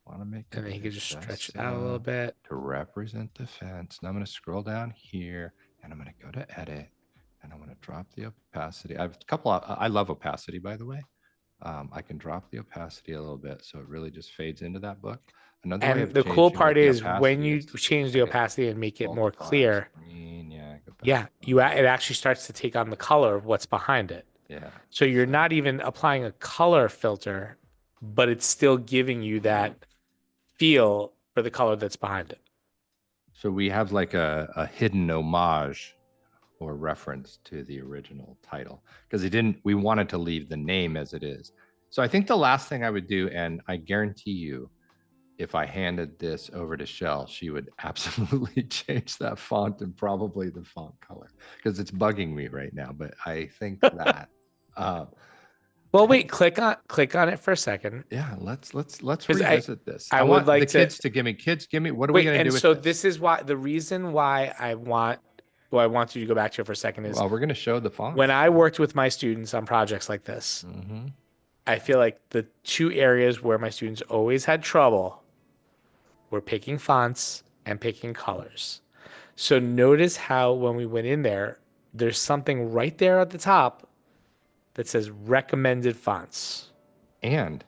Want to make it. And then he could just stretch it out a little bit to represent the fence. And I'm going to scroll down here and I'm going to go to edit and I'm going to drop the opacity. I have a couple of, I love opacity, by the way. I can drop the opacity a little bit so it really just fades into that book. Another way of the cool changing part the is when opacity you is to change say the opacity and make it more multiply clear. screen. Yeah, go back. Yeah, it actually starts to take on the color of what's behind it. Yeah. So you're not even applying a color filter, but it's still giving you that feel for the color that's behind it. So we have like a hidden homage or reference to the original title because we wanted to leave the name as it is. So I think the last thing I would do, and I guarantee you, if I handed this over to Shell, she would absolutely change that font and probably the font color because it's bugging me right now. But I think that. Well, wait, click on it for a second. Yeah, let's revisit this. I would like the kids to give me. What are we going to do with so this? this is why the reason why I want you to go back to it for a second is well, we're going to show the font. When I worked with my students on projects like this, I feel like the two areas where my students always had trouble were picking fonts and picking colors. So notice how when we went in there, there's something right there at the top that says recommended fonts. And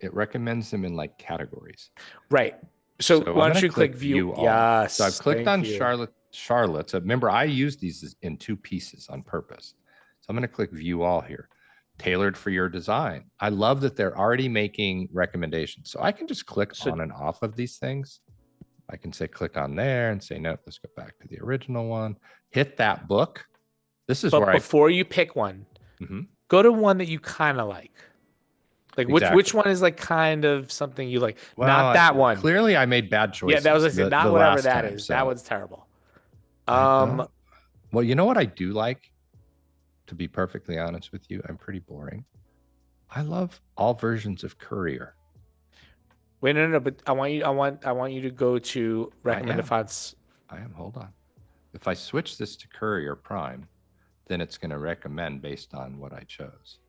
it recommends them in like categories. Right. So why don't you click view? Yes. So I've clicked on Charlotte. So remember, I use these in two pieces on purpose. So I'm going to click view all here. Tailored for your design. I love that they're already making recommendations. So I can just click on and off of these things. I can say click on there and say, nope, let's go back to the original one. Hit that book. This is where before you pick one, go to one that you kind of like. Like which one is like kind of something you like? Well, not that one. Clearly, I made bad choices. Yeah, that was not whatever that is. So. That one's terrible. Well, you know what I do like? To be perfectly honest with you, I'm pretty boring. I love all versions of Courier. Wait, no, but I want you to go to recommended fonts. I am. Hold on. If I switch this to Courier Prime, then it's going to recommend based on what I chose.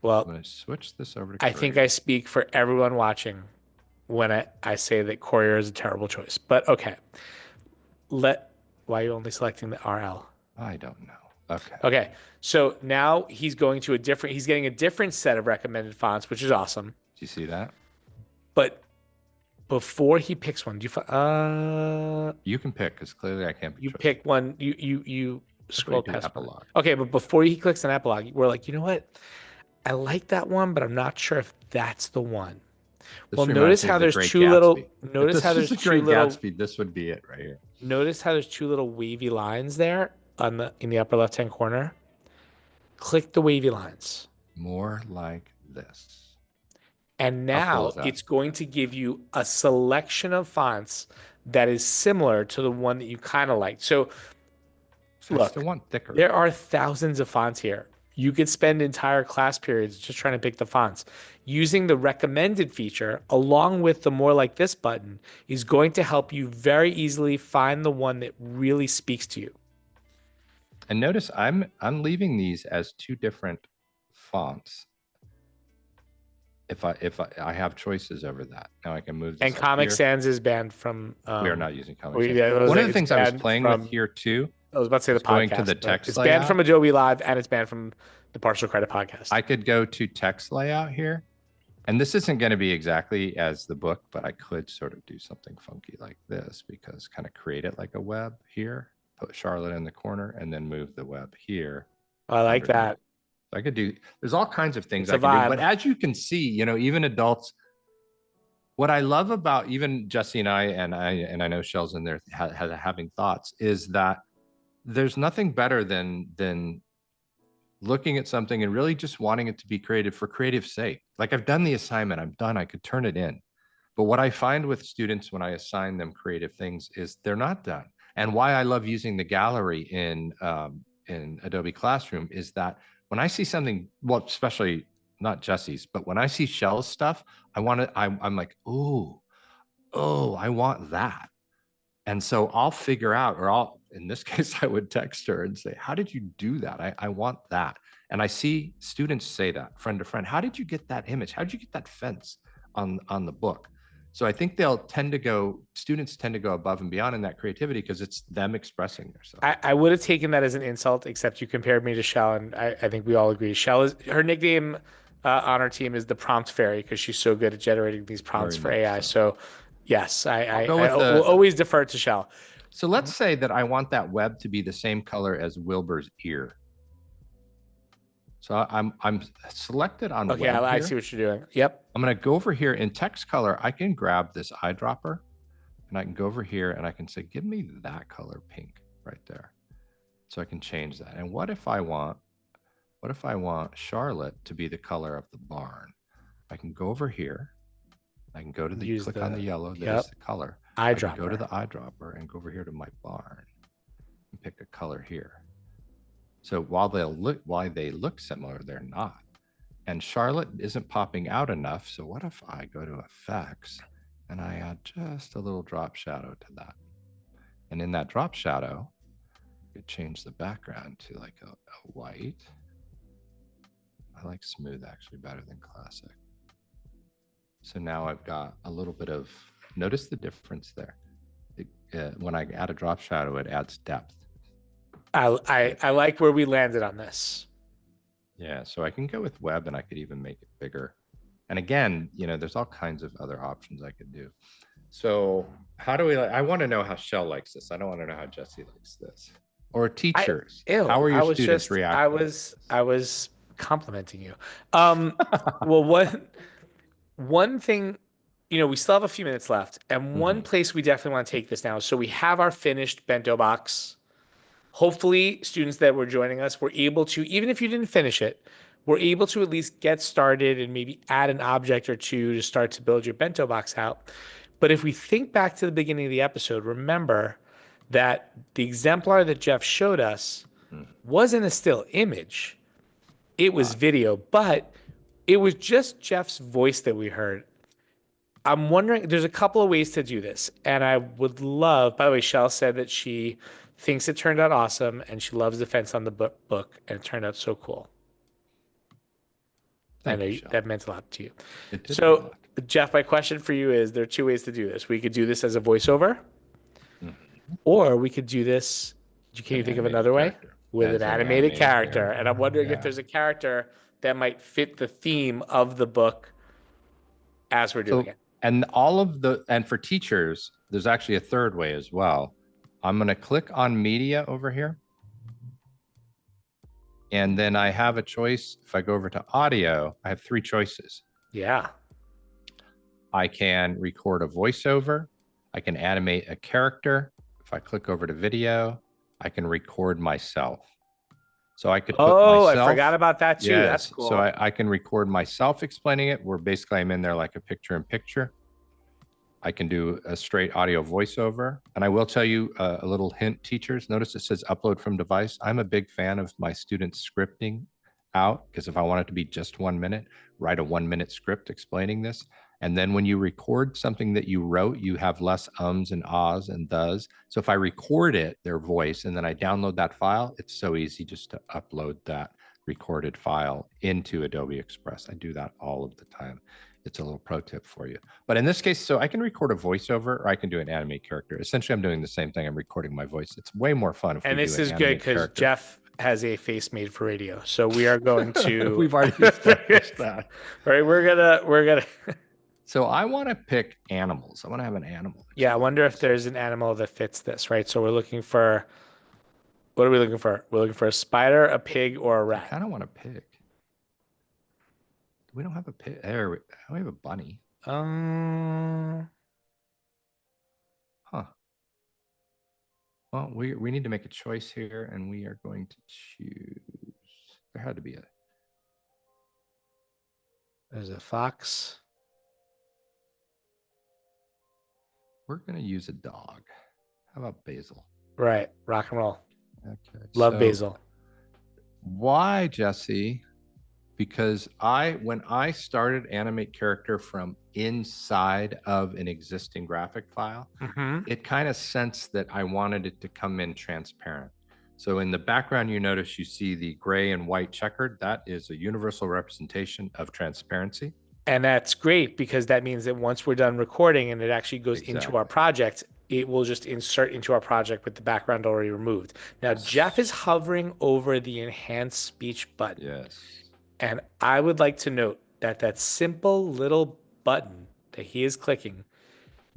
Well, I'm going to switch this over to Courier. I think I speak for everyone watching when I say that Courier is a terrible choice. But okay. Why are you only selecting the RL? I don't know. Okay. So now he's getting a different set of recommended fonts, which is awesome. Do you see that? But before he picks one, you can pick because clearly I can't. You pick one. You scroll past epilogue. Okay, but before he clicks on epilogue, we're like, you know what? I like that one, but I'm not sure if that's the one. Well, notice how there's two little. Notice how there's two little. Gatsby, this would be it right here. Notice how there's two little wavy lines there in the upper left-hand corner. Click the wavy lines. More like this. And now it's going to give you a selection of fonts that is similar to the one that you kind of like. So look, there are thousands of fonts here. You could spend entire class periods just trying to pick the fonts. Using the recommended feature along with the more like this button is going to help you very easily find the one that really speaks to you. And notice I'm leaving these as two different fonts. If I have choices over that, now I can move this. And Comic Sans is banned from. We are not using Comic Sans. One of the things I was playing with here too. I was about to say the It's going to podcast, the but text it's banned layout. from Adobe Live and it's banned from the Partial Credit podcast. I could go to text layout here. And this isn't going to be exactly as the book, but I could sort of do something funky like this, because kind of create it like a web here, put Charlotte in the corner, and then move the web here. I like that. I could do, there's all kinds of things It's I a can vibe. do. But as you can see, you know, even adults, what I love about even Jesse and I know Shell's in there having thoughts, is that there's nothing better than looking at something and really just wanting it to be creative for creative sake. Like, I've done the assignment, I'm done, I could turn it in. But what I find with students when I assign them creative things is they're not done. And why I love using the gallery in Adobe Classroom is that when I see something, well, especially not Jesse's, but when I see Shell's stuff, I'm like, oh, I want that. And so I'll figure out, or in this case, I would text her and say, how did you do that? I want that. And I see students say that friend to friend, how did you get that image? How did you get that fence on the book? So I think students tend to go above and beyond in that creativity because it's them expressing themselves. I would have taken that as an insult, except you compared me to Shell, and I think we all agree. Shell is, her nickname on our team is the prompt fairy because she's so good at generating these prompts for AI. So yes, I will always defer to Shell. So let's say that I want that web to be the same color as Wilbur's ear. So I'm selected on okay, web I here. see what you're doing. Yep. I'm going to go over here in text color. I can grab this eyedropper and I can go over here and I can say, give me that color pink right there. So I can change that. And what if I want Charlotte to be the color of the barn? I can go over here. I can go to click on the yellow. There's the color. I can go to the eyedropper and go over here to my barn and pick a color here. So while they look similar, they're not. And Charlotte isn't popping out enough. So what if I go to effects and I add just a little drop shadow to that? And in that drop shadow, I could change the background to like a white. I like smooth actually better than classic. So now I've got a little bit of, notice the difference there. When I add a drop shadow, it adds depth. I like where we landed on this. Yeah, so I can go with web and I could even make it bigger. And again, you know, there's all kinds of other options I could do. So how do we, I want to know how Shell likes this. I don't want to know how Jesse likes this. Or teachers. How are your students reacting? I was complimenting you. Well, one thing, you know, we still have a few minutes left, and one place we definitely want to take this now. So we have our finished bento box. Hopefully students that were joining us were able to, even if you didn't finish it, were able to at least get started and maybe add an object or two to start to build your bento box out. But if we think back to the beginning of the episode, remember that the exemplar that Jeff showed us wasn't a still image. It was video, but it was just Jeff's voice that we heard. I'm wondering, there's a couple of ways to do this. And I would love, by the way, Shell said that she thinks it turned out awesome and she loves the fence on the book and it turned out so cool. I know that meant a lot to you. So Jeff, my question for you is, there are two ways to do this. We could do this as a voiceover, or we could do this, can you think of another way? With an animated character. And I'm wondering if there's a character that might fit the theme of the book as we're doing it. And and for teachers, there's actually a third way as well. I'm going to click on media over here. And then I have a choice. If I go over to audio, I have three choices. Yeah. I can record a voiceover. I can animate a character. If I click over to video, I can record myself. So I could put myself. I forgot about that too. Yes. That's cool. So I can record myself explaining it, where basically I'm in there like a picture in picture. I can do a straight audio voiceover. And I will tell you a little hint, teachers. Notice it says upload from device. I'm a big fan of my students scripting out, because if I want it to be just 1 minute, write a 1 minute script explaining this. And then when you record something that you wrote, you have less ums and ahs and does. So if I record it, their voice, and then I download that file, it's so easy just to upload that recorded file into Adobe Express. I do that all of the time. it's a little pro tip for you. But in this case, so I can record a voiceover or I can do an animate character. Essentially, I'm doing the same thing. I'm recording my voice. It's way more fun if And we this do an is good animate because character. Jeff has a face made for radio. So we are going to We've already established that. All right, we're gonna So I want to pick animals. I want to have an animal. Yeah, I wonder if there's an animal that fits this, right? So we're looking for what are we looking for? We're looking for a spider, a pig, or a I rat. kind of want a pig. We don't have a pig. There we have a bunny. Um Huh. Well, we need to make a choice here, and we are going to choose. There had to be there's a fox. We're going to use a dog. How about Basil? Right, rock and roll. Okay. Love so basil. Why, Jesse? Because when I started animate character from inside of an existing graphic file, it kind of sensed that I wanted it to come in transparent. So in the background, you notice you see the gray and white checkered. That is a universal representation of transparency. And that's great because that means that once we're done recording and it actually goes into our project, it will just insert into our project with the background already removed. Now, Jeff is hovering over the enhanced speech button. Yes. And I would like to note that that simple little button that he is clicking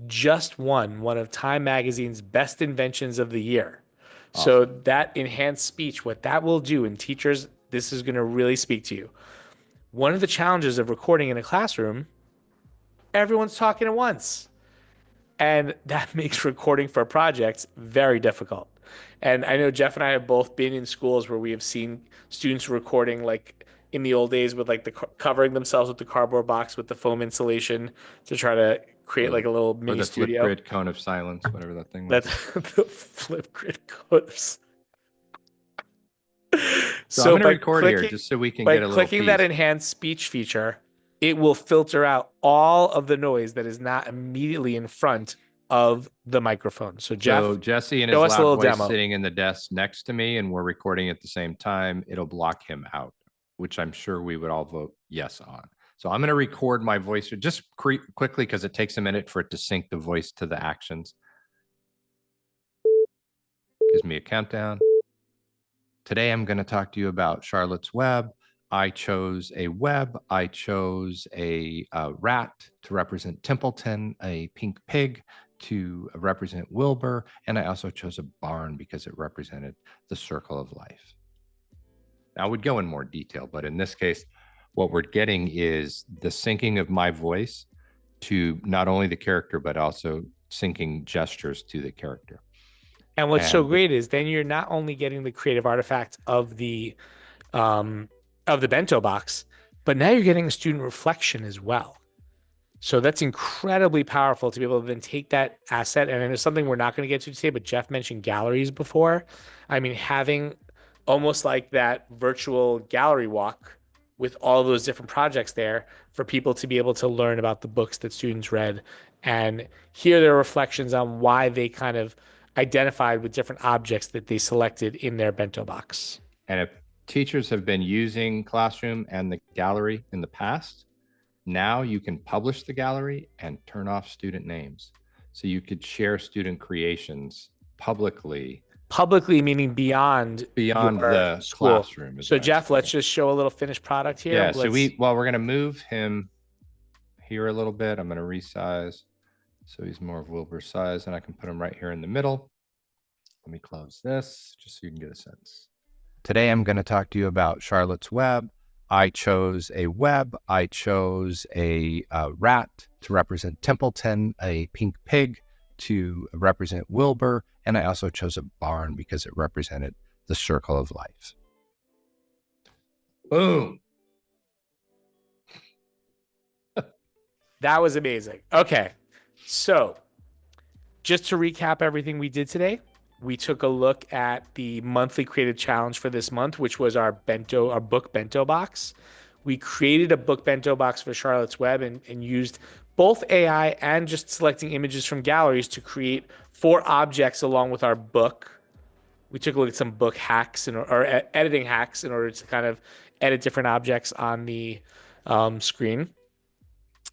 just won one of Time Magazine's best inventions of the year. Awesome. So that enhanced speech, what that will do, and teachers, this is going to really speak to you. One of the challenges of recording in a classroom, everyone's talking at once. And that makes recording for projects very difficult. And I know Jeff and I have both been in schools where we have seen students recording like in the old days with like the covering themselves with the cardboard box with the foam insulation to try to create like a little mini studio. Flip grid cone of silence, whatever that thing was. That's the flip grid cone of silence. So I'm going to record here just so we can get a little By clicking that enhanced speech feature, it will filter out all of the noise that is not immediately in front of the microphone. So Jesse and his loud voice sitting in the desk next to me, and we're recording at the same time, it'll block him out, which I'm sure we would all vote yes on. So I'm going to record my voice just quickly because it takes a minute for it to sync the voice to the actions. Gives me a countdown. Today, I'm going to talk to you about Charlotte's Web. I chose a web. I chose a rat to represent Templeton, a pink pig to represent Wilbur, and I also chose a barn because it represented the circle of life. Now, I would go in more detail, but in this case, what we're getting is the syncing of my voice to not only the character, but also syncing gestures to the character. And what's so great is then you're not only getting the creative artifact of the bento box, but now you're getting a student reflection as well. So that's incredibly powerful to be able to then take that asset. And it's something we're not going to get to today, but Jeff mentioned galleries before. I mean, having almost like that virtual gallery walk with all those different projects there for people to be able to learn about the books that students read and hear their reflections on why they kind of identified with different objects that they selected in their bento box. And if teachers have been using Classroom and the gallery in the past, now you can publish the gallery and turn off student names. So you could share student creations publicly. Publicly meaning beyond the school. Classroom. So Jeff, let's just show a little finished product here. Yeah, so we're going to move him here a little bit. I'm going to resize. So he's more of Wilbur's size, and I can put him right here in the middle. Let me close this just so you can get a sense. Today, I'm going to talk to you about Charlotte's Web. I chose a web. I chose a rat to represent Templeton, a pink pig to represent Wilbur, and I also chose a barn because it represented the circle of life. Boom. That was amazing. Okay. So just to recap everything we did today, we took a look at the monthly creative challenge for this month, which was our book bento box. We created a book bento box for Charlotte's Web and used both AI and just selecting images from galleries to create 4 objects along with our book. We took a look at some book hacks or editing hacks in order to kind of edit different objects on the screen.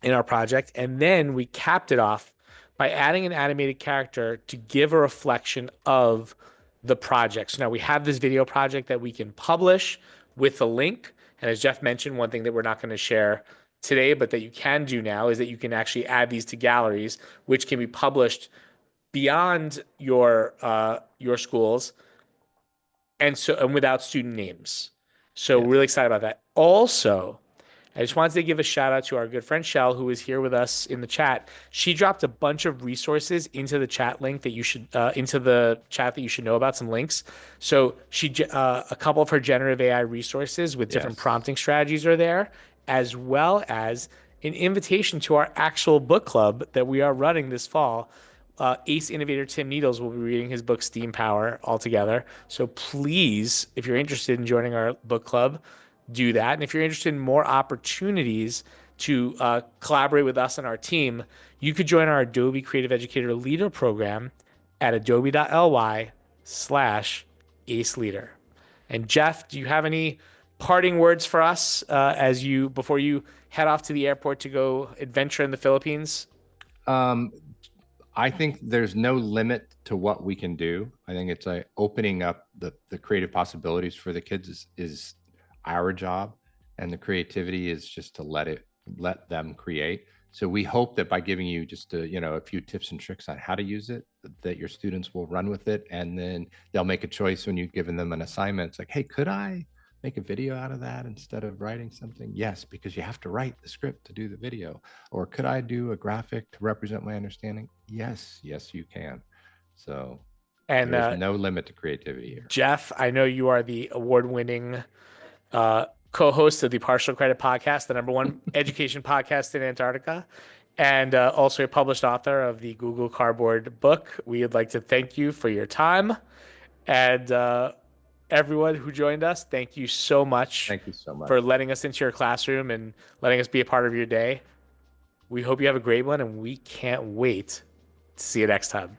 in our project. And then we capped it off by adding an animated character to give a reflection of the project. So now we have this video project that we can publish with a link. And as Jeff mentioned, one thing that we're not going to share today, but that you can do now is that you can actually add these to galleries, which can be published beyond your schools and without student names. So we're really excited about that. Also, I just wanted to give a shout out to our good friend Shell, who is here with us in the chat. She dropped a bunch of resources into the chat link that you should into the chat that you should know about, some links. So a couple of her generative AI resources with different prompting strategies are there, as well as an invitation to our actual book club that we are running this fall. Ace innovator Tim Needles will be reading his book Steam Power altogether. So please, if you're interested in joining our book club, do that. And if you're interested in more opportunities to collaborate with us and our team, you could join our Adobe Creative Educator Leader program at adobe.ly/Ace Leader. And Jeff, do you have any parting words for us before you head off to the airport to go adventure in the Philippines? I think there's no limit to what we can do. I think it's like opening up the creative possibilities for the kids is our job, and the creativity is just to let them create. So we hope that by giving you just a few tips and tricks on how to use it, that your students will run with it, and then they'll make a choice when you've given them an assignment. It's like, hey, could I make a video out of that instead of writing something? Yes, because you have to write the script to do the video. Or could I do a graphic to represent my understanding? Yes, you can. So there's no limit to creativity here. Jeff, I know you are the award-winning co-host of the Partial Credit Podcast, the #1 education podcast in Antarctica, and also a published author of the Google Cardboard book. We would like to thank you for your time. And everyone who joined us, thank you so much. Thank you so much for letting us into your classroom and letting us be a part of your day. We hope you have a great one, and we can't wait to see you next time.